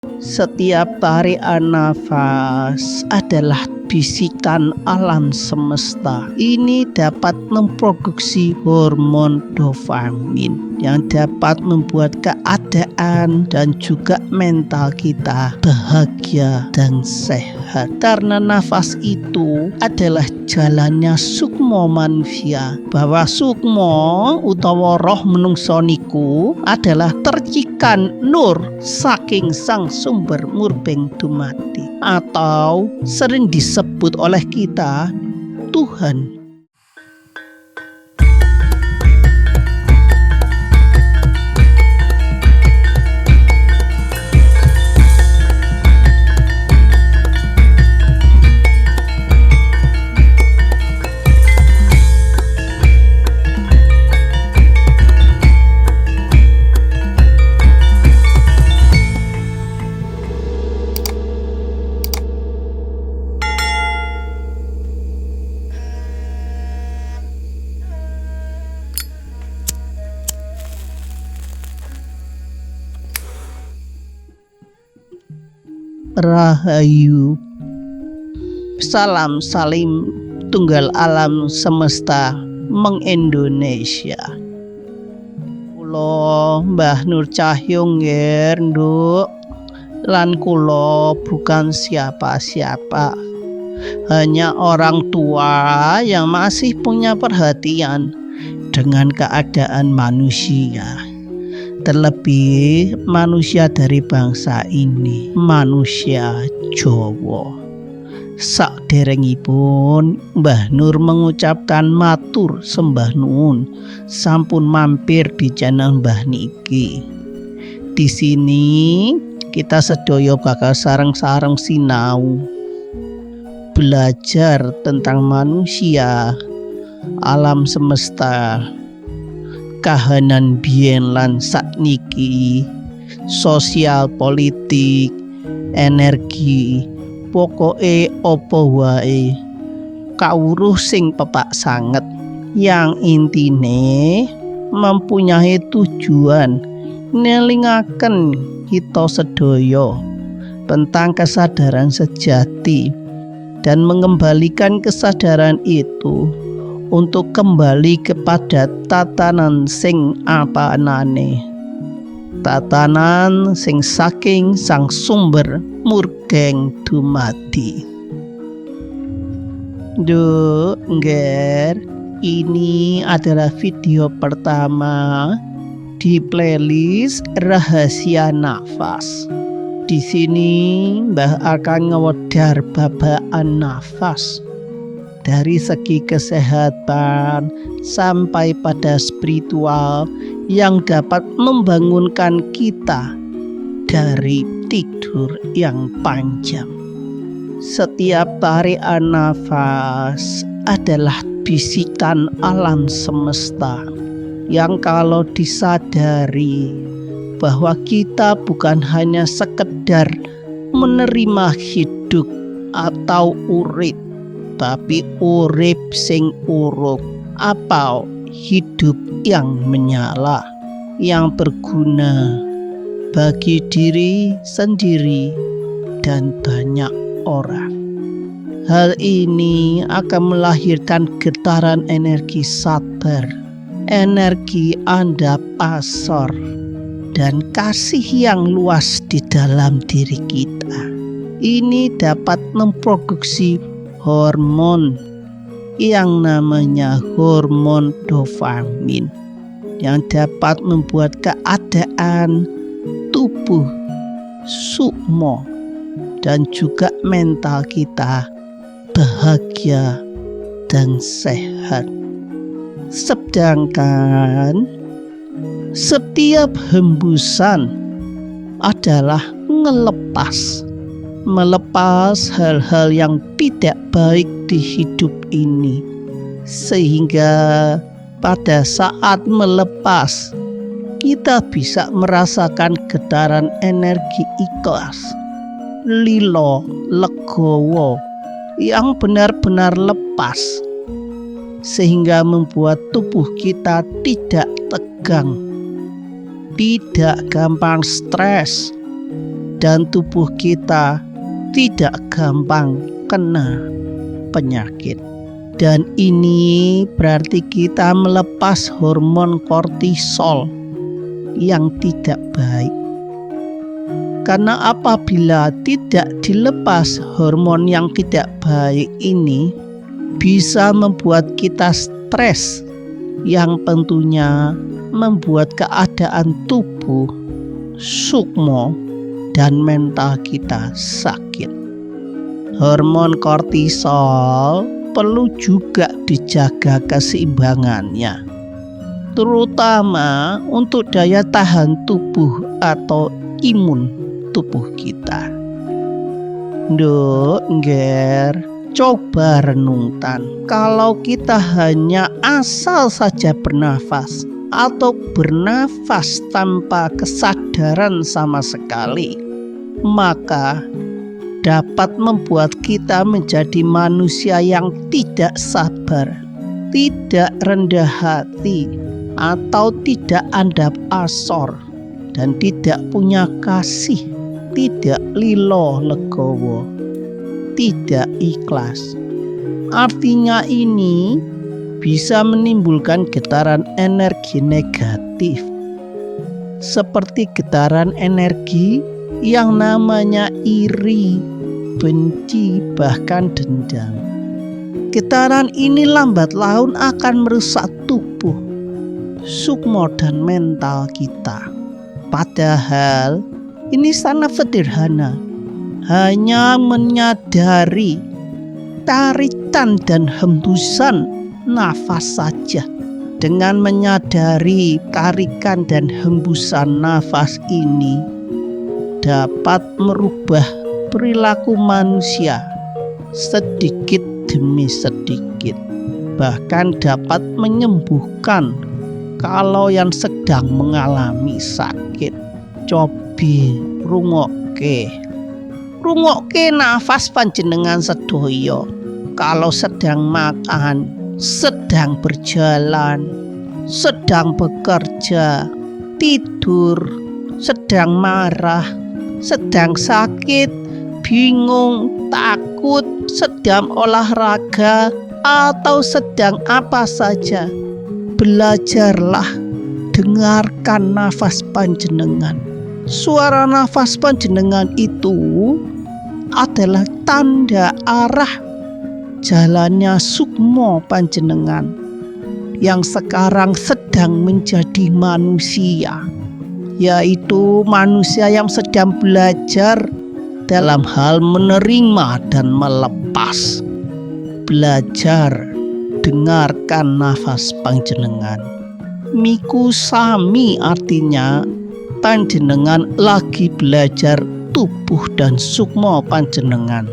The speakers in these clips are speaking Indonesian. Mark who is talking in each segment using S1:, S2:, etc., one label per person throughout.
S1: Setiap tarian nafas adalah bisikan alam semesta. Ini dapat memproduksi hormon dopamin yang dapat membuat keadaan dan juga mental kita bahagia dan sehat. Karena nafas itu adalah jalannya sukmo manusia, bahwa sukmo utawa roh menungso niku adalah tercikan nur saking sang sumber murbeng dumati, atau sering disebut oleh kita Tuhan. Rahayu, salam salim tunggal alam semesta meng-Indonesia. Kula Mbah Nur Cahyo nggih, Nduk, lan kula bukan siapa-siapa, hanya orang tua yang masih punya perhatian dengan keadaan manusia. Terlebih manusia dari bangsa ini, manusia Jawa. Sakderengipun Mbah Nur mengucapkan matur sembah nuwun sampun mampir di channel Mbah niki. Di sini kita sedaya bakal sareng-sareng sinau, belajar tentang manusia, alam semesta, kahanan biyen lan sakniki, sosial politik, energi, pokoke apa wae kawruh sing pepak sanget, yang intine mempunyai tujuan nelingaken kita sedaya tentang kesadaran sejati dan mengembalikan kesadaran itu untuk kembali kepada tatanan sing apanane, tatanan sing saking sang sumber murgeng dumadi. Duh, Ngger, ini adalah video pertama di playlist Rahasia Nafas. Di sini Mbah akan ngewedhar babakan nafas dari segi kesehatan sampai pada spiritual yang dapat membangunkan kita dari tidur yang panjang. Setiap tarian nafas adalah bisikan alam semesta yang kalau disadari bahwa kita bukan hanya sekedar menerima hidup atau urip, tapi urip sing uruk, apa hidup yang menyala, yang berguna bagi diri sendiri dan banyak orang. Hal ini akan melahirkan getaran energi sabar, energi andap asor, dan kasih yang luas di dalam diri kita. Ini dapat memproduksi hormon yang namanya hormon dopamin yang dapat membuat keadaan tubuh, sukmo, dan juga mental kita bahagia dan sehat. Sedangkan setiap hembusan adalah melepas hal-hal yang tidak baik di hidup ini, sehingga pada saat melepas kita bisa merasakan getaran energi ikhlas, lilo, legowo yang benar-benar lepas, sehingga membuat tubuh kita tidak tegang, tidak gampang stres, dan tubuh kita tidak gampang kena penyakit. Dan ini berarti kita melepas hormon kortisol yang tidak baik. Karena apabila tidak dilepas hormon yang tidak baik ini bisa membuat kita stres, yang tentunya membuat keadaan tubuh, sukmo, dan mental kita sakit. Hormon kortisol perlu juga dijaga keseimbangannya, terutama untuk daya tahan tubuh atau imun tubuh kita. Nduk, ngger, coba renungkan, kalau kita hanya asal saja bernafas atau bernafas tanpa kesadaran sama sekali, maka dapat membuat kita menjadi manusia yang tidak sabar, tidak rendah hati, atau tidak andap asor, dan tidak punya kasih, tidak lilo legowo, tidak ikhlas. Artinya ini bisa menimbulkan getaran energi negatif, seperti getaran energi yang namanya iri, benci, bahkan dendam. Getaran ini lambat laun akan merusak tubuh, sukmo, dan mental kita. Padahal ini sangat sederhana, hanya menyadari tarikan dan hembusan nafas saja. Dengan menyadari tarikan dan hembusan nafas ini dapat merubah perilaku manusia sedikit demi sedikit, bahkan dapat menyembuhkan kalau yang sedang mengalami sakit. Cobi rungokke nafas panjenengan sedoyo. Kalau sedang makan, sedang berjalan, sedang bekerja, tidur, sedang marah, sedang sakit, bingung, takut, sedang olahraga, atau sedang apa saja, belajarlah dengarkan nafas panjenengan. Suara nafas panjenengan itu adalah tanda arah jalannya sukmo panjenengan yang sekarang sedang menjadi manusia, yaitu manusia yang sedang belajar dalam hal menerima dan melepas. Belajar dengarkan nafas panjenengan. Miku sami artinya panjenengan lagi belajar tubuh dan sukmo panjenengan,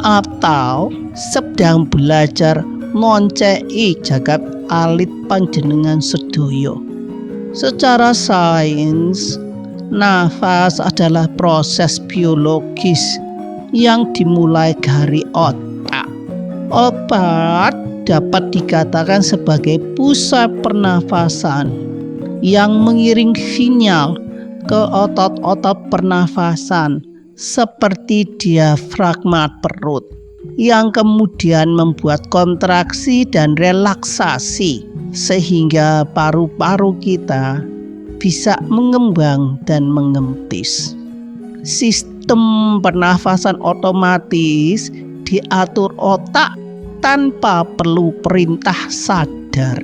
S1: atau sedang belajar ngoncei jagat alit panjenengan sedoyo. Secara sains, nafas adalah proses biologis yang dimulai dari otak. Otak dapat dikatakan sebagai pusat pernafasan yang mengiring sinyal ke otot-otot pernafasan seperti diafragma perut, yang kemudian membuat kontraksi dan relaksasi sehingga paru-paru kita bisa mengembang dan mengempis. Sistem pernafasan otomatis diatur otak tanpa perlu perintah sadar.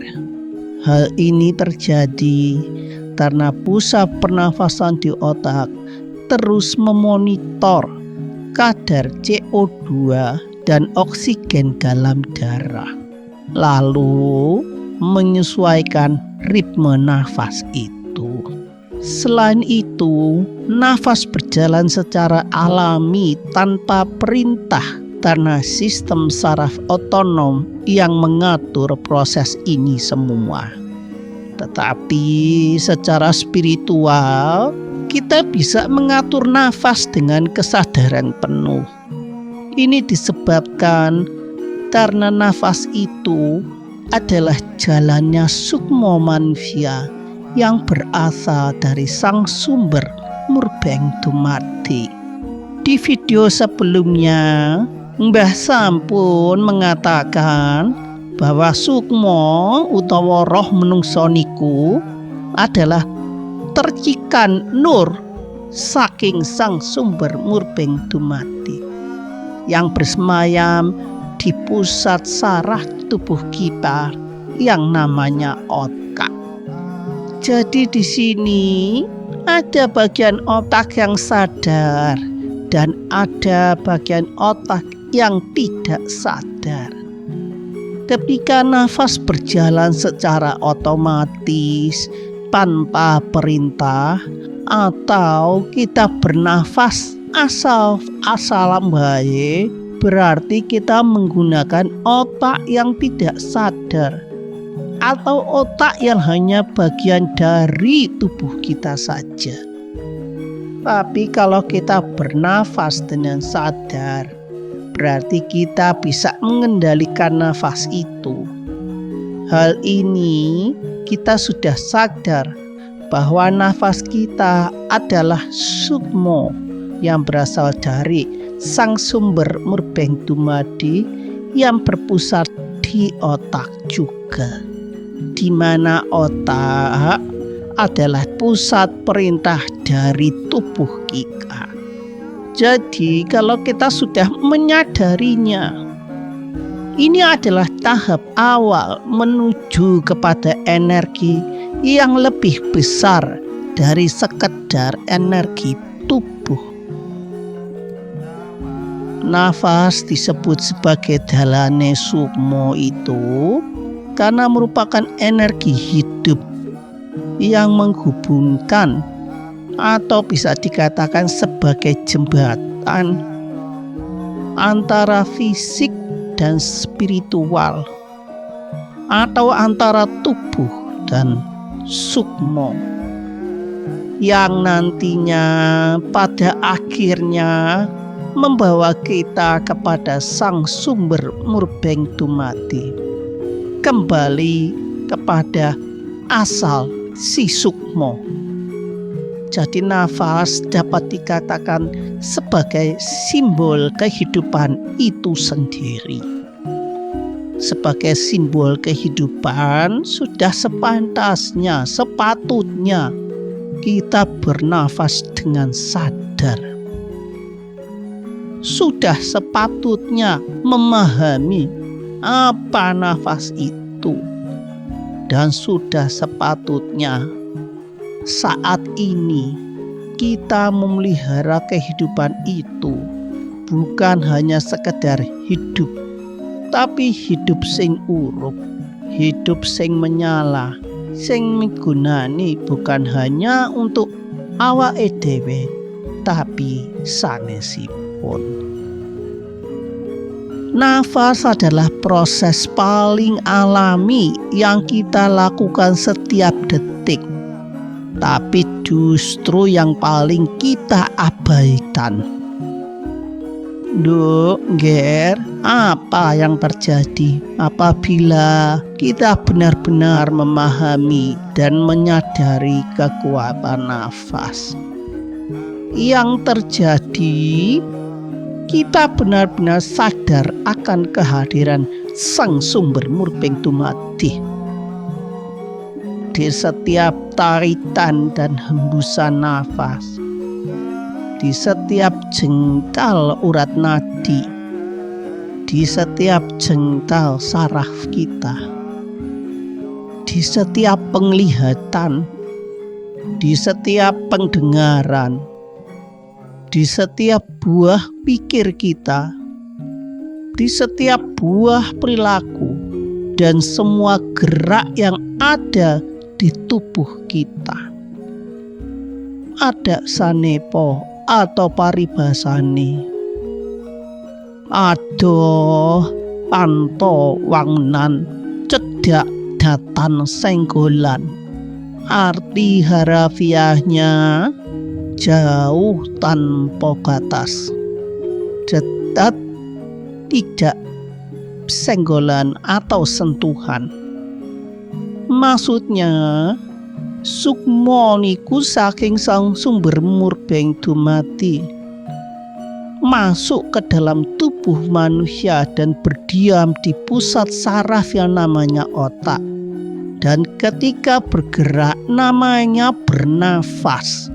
S1: Hal ini terjadi karena pusat pernafasan di otak terus memonitor kadar CO2 dan oksigen dalam darah, lalu menyesuaikan ritme nafas itu. Selain itu, nafas berjalan secara alami tanpa perintah karena sistem saraf otonom yang mengatur proses ini semua. Tetapi secara spiritual, kita bisa mengatur nafas dengan kesadaran penuh. Ini disebabkan karena nafas itu adalah jalannya sukmo manusia yang berasal dari sang sumber murbeng dumadi. Di video sebelumnya, Mbah sampun mengatakan bahwa sukma utawa roh menungsa niku adalah tercikan nur saking sang sumber murbeng dumadi yang bersemayam di pusat saraf tubuh kita yang namanya otak. Jadi di sini ada bagian otak yang sadar dan ada bagian otak yang tidak sadar. Ketika nafas berjalan secara otomatis tanpa perintah, atau kita bernafas asal-asalan bae, berarti kita menggunakan otak yang tidak sadar atau otak yang hanya bagian dari tubuh kita saja. Tapi kalau kita bernafas dengan sadar, berarti kita bisa mengendalikan nafas itu. Hal ini kita sudah sadar bahwa nafas kita adalah sukma yang berasal dari sang sumber murbeng dumadi yang berpusat di otak juga, di mana otak adalah pusat perintah dari tubuh kita. Jadi kalau kita sudah menyadarinya, ini adalah tahap awal menuju kepada energi yang lebih besar dari sekedar energi tubuh. Nafas disebut sebagai dalane sukma itu karena merupakan energi hidup yang menghubungkan atau bisa dikatakan sebagai jembatan antara fisik dan spiritual, atau antara tubuh dan sukma, yang nantinya pada akhirnya membawa kita kepada sang sumber murbeng dumadi, kembali kepada asal si sukma. Jadi nafas dapat dikatakan sebagai simbol kehidupan itu sendiri. Sebagai simbol kehidupan, sudah sepantasnya, sepatutnya kita bernafas dengan sadar. Sudah sepatutnya memahami apa nafas itu. Dan sudah sepatutnya saat ini kita memelihara kehidupan itu, bukan hanya sekedar hidup, tapi hidup sing urip, hidup sing menyala, sing migunani bukan hanya untuk awake dhewe, tapi sanesipun. Nafas adalah proses paling alami yang kita lakukan setiap detik, tapi justru yang paling kita abaikan. Ger, apa yang terjadi apabila kita benar-benar memahami dan menyadari kekuatan nafas? Yang terjadi, kita benar-benar sadar akan kehadiran sang sumber murbeng dumadi di setiap tarikan dan hembusan nafas, di setiap jengkal urat nadi, di setiap jengkal saraf kita, di setiap penglihatan, di setiap pendengaran, di setiap buah pikir kita, di setiap buah perilaku, dan semua gerak yang ada di tubuh kita. Ada sanepo atau paribasane, adoh panto wangunan, cedak datan senggolan. Arti harafiahnya jauh tanpa batas, dekat tidak senggolan atau sentuhan. Maksudnya Sukma niku saking sang sumber murbeng dumati, masuk ke dalam tubuh manusia dan berdiam di pusat saraf yang namanya otak. Dan ketika bergerak namanya bernafas.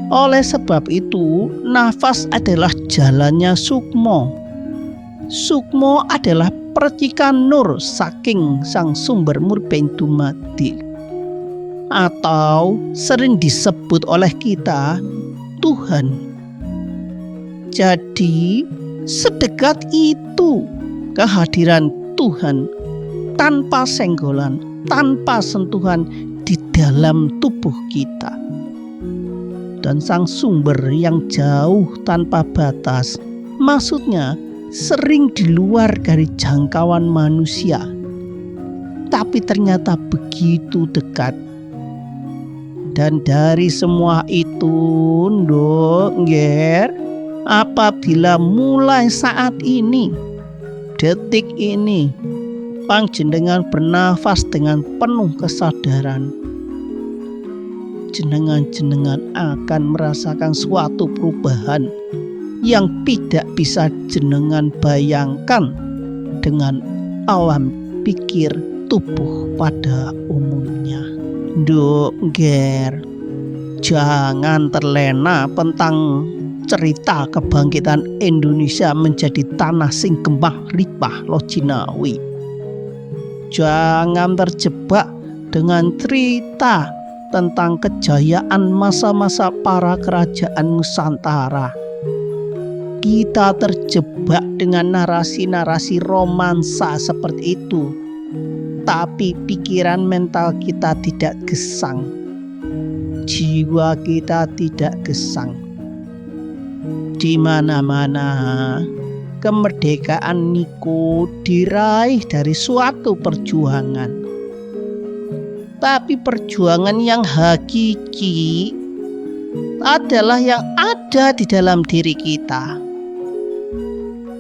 S1: Oleh sebab itu, nafas adalah jalannya sukma. Sukma adalah percikan nur saking sang sumber murbeng dumati, atau sering disebut oleh kita Tuhan. Jadi sedekat itu kehadiran Tuhan tanpa senggolan, tanpa sentuhan di dalam tubuh kita. Dan sang sumber yang jauh tanpa batas, maksudnya sering di luar dari jangkauan manusia, tapi ternyata begitu dekat. Dan dari semua itu, apabila mulai saat ini, detik ini, panjenengan bernafas dengan penuh kesadaran, jenengan akan merasakan suatu perubahan yang tidak bisa jenengan bayangkan dengan alam pikir tubuh pada umumnya. Jangan terlena tentang cerita kebangkitan Indonesia menjadi tanah sing gempah lipah lojinawi. Jangan terjebak dengan cerita tentang kejayaan masa-masa para kerajaan Nusantara. Kita terjebak dengan narasi-narasi romansa seperti itu, tapi pikiran mental kita tidak gesang, jiwa kita tidak gesang. Di mana-mana kemerdekaan niku diraih dari suatu perjuangan, tapi perjuangan yang hakiki adalah yang ada di dalam diri kita.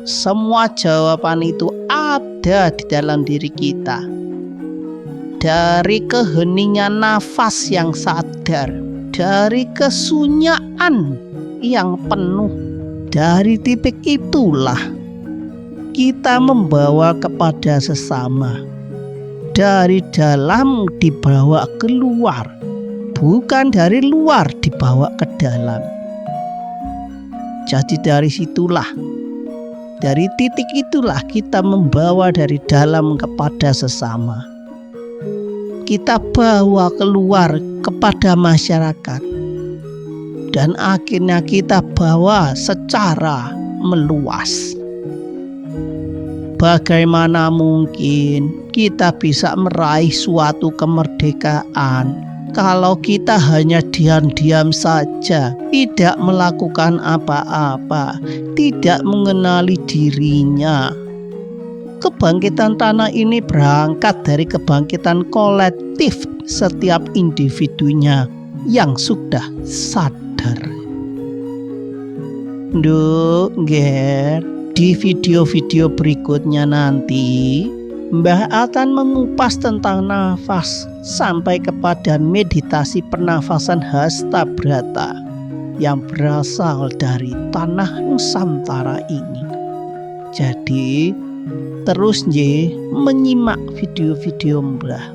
S1: Semua jawaban itu ada di dalam diri kita. Dari keheningan nafas yang sadar, dari kesunyaan yang penuh, dari titik itulah kita membawa kepada sesama. Dari dalam dibawa keluar, bukan dari luar dibawa ke dalam. Jadi dari situlah, dari titik itulah kita membawa dari dalam kepada sesama. Kita bawa keluar kepada masyarakat, dan akhirnya kita bawa secara meluas. Bagaimana mungkin kita bisa meraih suatu kemerdekaan kalau kita hanya diam-diam saja, tidak melakukan apa-apa, tidak mengenali dirinya? Kebangkitan tanah ini berangkat dari kebangkitan kolektif setiap individunya yang sudah sadar. Di video-video berikutnya nanti Mbah akan mengupas tentang nafas sampai kepada meditasi pernafasan Hastabrata yang berasal dari tanah Nusantara ini. Jadi terus menyimak video-video Mbah.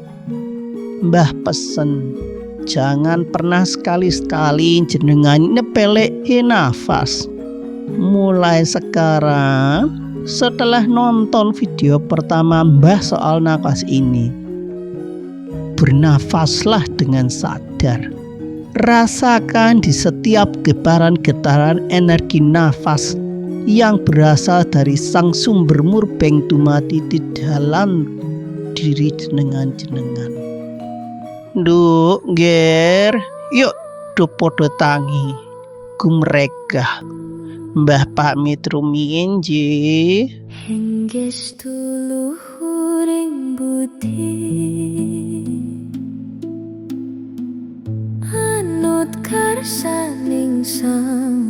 S1: Mbah pesen jangan pernah sekali-sekali jenengan nyepeleke nafas. Mulai sekarang, setelah nonton video pertama Mbah soal nafas ini, bernafaslah dengan sadar. Rasakan di setiap getaran-getaran energi nafas yang berasal dari sang sumber murbeng dumati di dalam diri jenengan. Yuk podo tangi gumregah. Mbah pamit rumiyin nggih.
S2: Hengges tuluhuring budi anut karsaning Sang